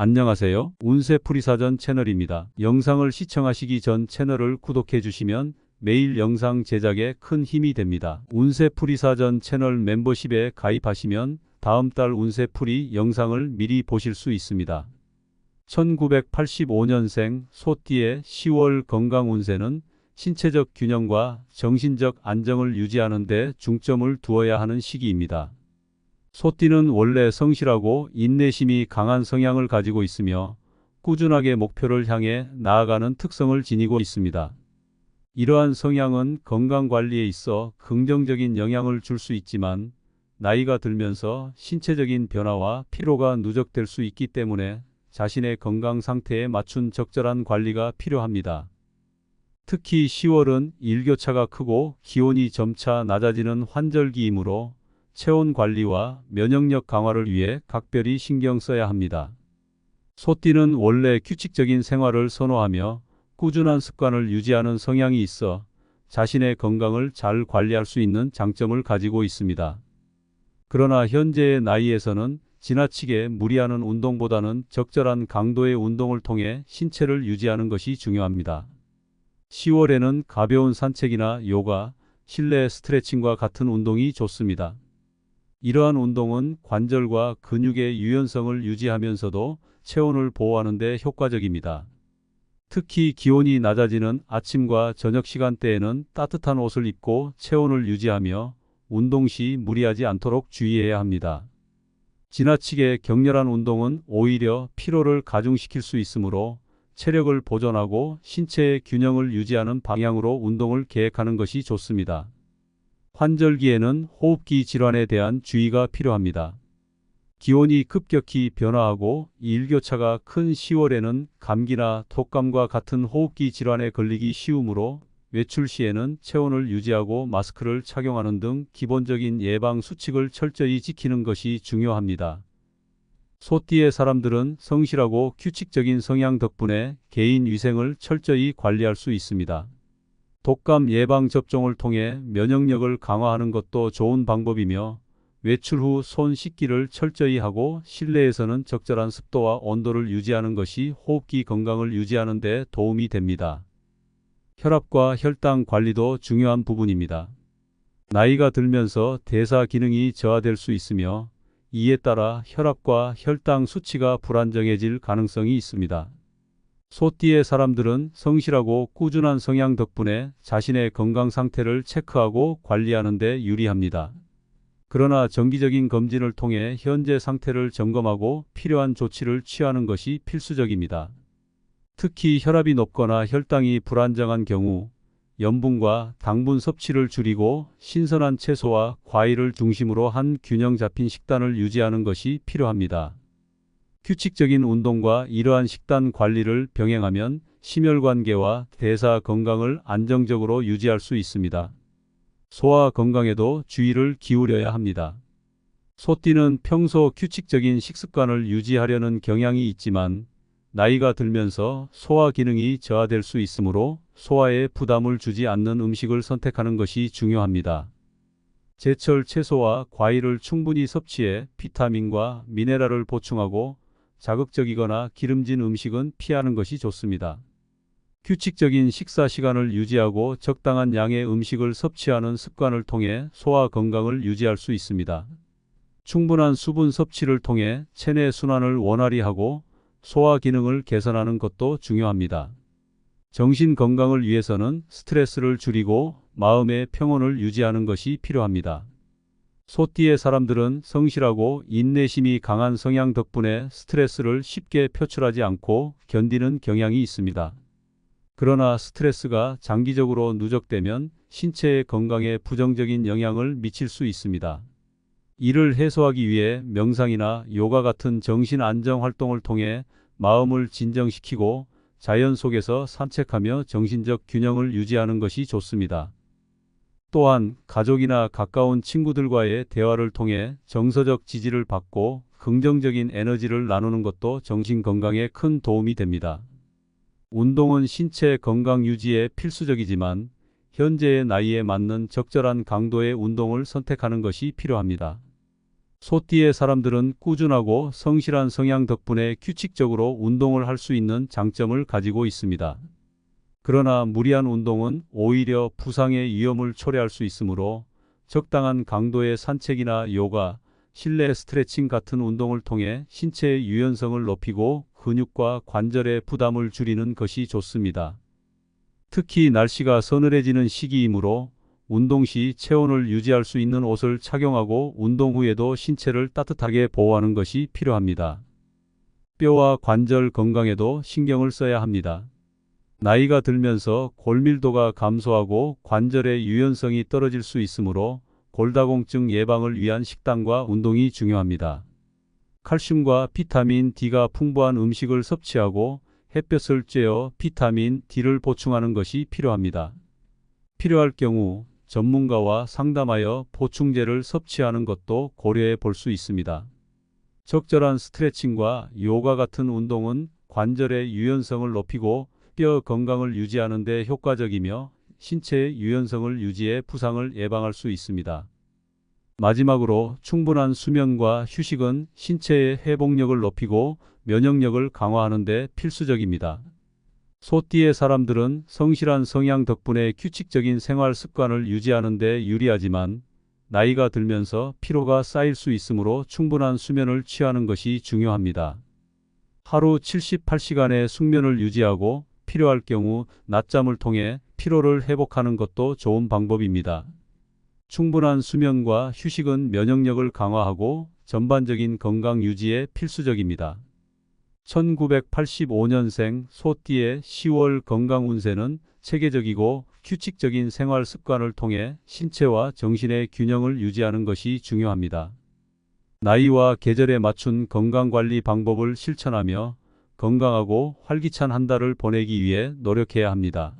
안녕하세요. 운세풀이사전 채널입니다. 영상을 시청하시기 전 채널을 구독해 주시면 매일 영상 제작에 큰 힘이 됩니다. 운세풀이사전 채널 멤버십에 가입하시면 다음 달 운세풀이 영상을 미리 보실 수 있습니다. 1985년생 소띠의 10월 건강운세는 신체적 균형과 정신적 안정을 유지하는 데 중점을 두어야 하는 시기입니다. 소띠는 원래 성실하고 인내심이 강한 성향을 가지고 있으며 꾸준하게 목표를 향해 나아가는 특성을 지니고 있습니다. 이러한 성향은 건강관리에 있어 긍정적인 영향을 줄 수 있지만 나이가 들면서 신체적인 변화와 피로가 누적될 수 있기 때문에 자신의 건강 상태에 맞춘 적절한 관리가 필요합니다. 특히 10월은 일교차가 크고 기온이 점차 낮아지는 환절기이므로 체온 관리와 면역력 강화를 위해 각별히 신경 써야 합니다. 소띠는 원래 규칙적인 생활을 선호하며 꾸준한 습관을 유지하는 성향이 있어 자신의 건강을 잘 관리할 수 있는 장점을 가지고 있습니다. 그러나 현재의 나이에서는 지나치게 무리하는 운동보다는 적절한 강도의 운동을 통해 신체를 유지하는 것이 중요합니다. 10월에는 가벼운 산책이나 요가, 실내 스트레칭과 같은 운동이 좋습니다. 이러한 운동은 관절과 근육의 유연성을 유지하면서도 체온을 보호하는 데 효과적입니다. 특히 기온이 낮아지는 아침과 저녁 시간대에는 따뜻한 옷을 입고 체온을 유지하며 운동 시 무리하지 않도록 주의해야 합니다. 지나치게 격렬한 운동은 오히려 피로를 가중시킬 수 있으므로 체력을 보존하고 신체의 균형을 유지하는 방향으로 운동을 계획하는 것이 좋습니다. 환절기에는 호흡기 질환에 대한 주의가 필요합니다. 기온이 급격히 변화하고 일교차가 큰 10월에는 감기나 독감과 같은 호흡기 질환에 걸리기 쉬우므로 외출 시에는 체온을 유지하고 마스크를 착용하는 등 기본적인 예방 수칙을 철저히 지키는 것이 중요합니다. 소띠의 사람들은 성실하고 규칙적인 성향 덕분에 개인 위생을 철저히 관리할 수 있습니다. 독감 예방 접종을 통해 면역력을 강화하는 것도 좋은 방법이며 외출 후 손 씻기를 철저히 하고 실내에서는 적절한 습도와 온도를 유지하는 것이 호흡기 건강을 유지하는 데 도움이 됩니다. 혈압과 혈당 관리도 중요한 부분입니다. 나이가 들면서 대사 기능이 저하될 수 있으며 이에 따라 혈압과 혈당 수치가 불안정해질 가능성이 있습니다. 소띠의 사람들은 성실하고 꾸준한 성향 덕분에 자신의 건강 상태를 체크하고 관리하는 데 유리합니다. 그러나 정기적인 검진을 통해 현재 상태를 점검하고 필요한 조치를 취하는 것이 필수적입니다. 특히 혈압이 높거나 혈당이 불안정한 경우 염분과 당분 섭취를 줄이고 신선한 채소와 과일을 중심으로 한 균형 잡힌 식단을 유지하는 것이 필요합니다. 규칙적인 운동과 이러한 식단 관리를 병행하면 심혈관계와 대사 건강을 안정적으로 유지할 수 있습니다. 소화 건강에도 주의를 기울여야 합니다. 소띠는 평소 규칙적인 식습관을 유지하려는 경향이 있지만 나이가 들면서 소화 기능이 저하될 수 있으므로 소화에 부담을 주지 않는 음식을 선택하는 것이 중요합니다. 제철 채소와 과일을 충분히 섭취해 비타민과 미네랄을 보충하고 자극적이거나 기름진 음식은 피하는 것이 좋습니다. 규칙적인 식사 시간을 유지하고 적당한 양의 음식을 섭취하는 습관을 통해 소화 건강을 유지할 수 있습니다. 충분한 수분 섭취를 통해 체내 순환을 원활히 하고 소화 기능을 개선하는 것도 중요합니다. 정신 건강을 위해서는 스트레스를 줄이고 마음의 평온을 유지하는 것이 필요합니다. 소띠의 사람들은 성실하고 인내심이 강한 성향 덕분에 스트레스를 쉽게 표출하지 않고 견디는 경향이 있습니다. 그러나 스트레스가 장기적으로 누적되면 신체의 건강에 부정적인 영향을 미칠 수 있습니다. 이를 해소하기 위해 명상이나 요가 같은 정신 안정 활동을 통해 마음을 진정시키고 자연 속에서 산책하며 정신적 균형을 유지하는 것이 좋습니다. 또한 가족이나 가까운 친구들과의 대화를 통해 정서적 지지를 받고 긍정적인 에너지를 나누는 것도 정신 건강에 큰 도움이 됩니다. 운동은 신체 건강 유지에 필수적이지만 현재의 나이에 맞는 적절한 강도의 운동을 선택하는 것이 필요합니다. 소띠의 사람들은 꾸준하고 성실한 성향 덕분에 규칙적으로 운동을 할 수 있는 장점을 가지고 있습니다. 그러나 무리한 운동은 오히려 부상의 위험을 초래할 수 있으므로 적당한 강도의 산책이나 요가, 실내 스트레칭 같은 운동을 통해 신체의 유연성을 높이고 근육과 관절의 부담을 줄이는 것이 좋습니다. 특히 날씨가 서늘해지는 시기이므로 운동 시 체온을 유지할 수 있는 옷을 착용하고 운동 후에도 신체를 따뜻하게 보호하는 것이 필요합니다. 뼈와 관절 건강에도 신경을 써야 합니다. 나이가 들면서 골밀도가 감소하고 관절의 유연성이 떨어질 수 있으므로 골다공증 예방을 위한 식단과 운동이 중요합니다. 칼슘과 비타민 D가 풍부한 음식을 섭취하고 햇볕을 쬐어 비타민 D를 보충하는 것이 필요합니다. 필요할 경우 전문가와 상담하여 보충제를 섭취하는 것도 고려해 볼 수 있습니다. 적절한 스트레칭과 요가 같은 운동은 관절의 유연성을 높이고 뼈 건강을 유지하는 데 효과적이며 신체의 유연성을 유지해 부상을 예방할 수 있습니다. 마지막으로 충분한 수면과 휴식은 신체의 회복력을 높이고 면역력을 강화하는 데 필수적입니다. 소띠의 사람들은 성실한 성향 덕분에 규칙적인 생활 습관을 유지하는 데 유리하지만 나이가 들면서 피로가 쌓일 수 있으므로 충분한 수면을 취하는 것이 중요합니다. 하루 78시간의 숙면을 유지하고 필요할 경우 낮잠을 통해 피로를 회복하는 것도 좋은 방법입니다. 충분한 수면과 휴식은 면역력을 강화하고 전반적인 건강 유지에 필수적입니다. 1985년생 소띠의 10월 건강 운세는 체계적이고 규칙적인 생활 습관을 통해 신체와 정신의 균형을 유지하는 것이 중요합니다. 나이와 계절에 맞춘 건강관리 방법을 실천하며 건강하고 활기찬 한 달을 보내기 위해 노력해야 합니다.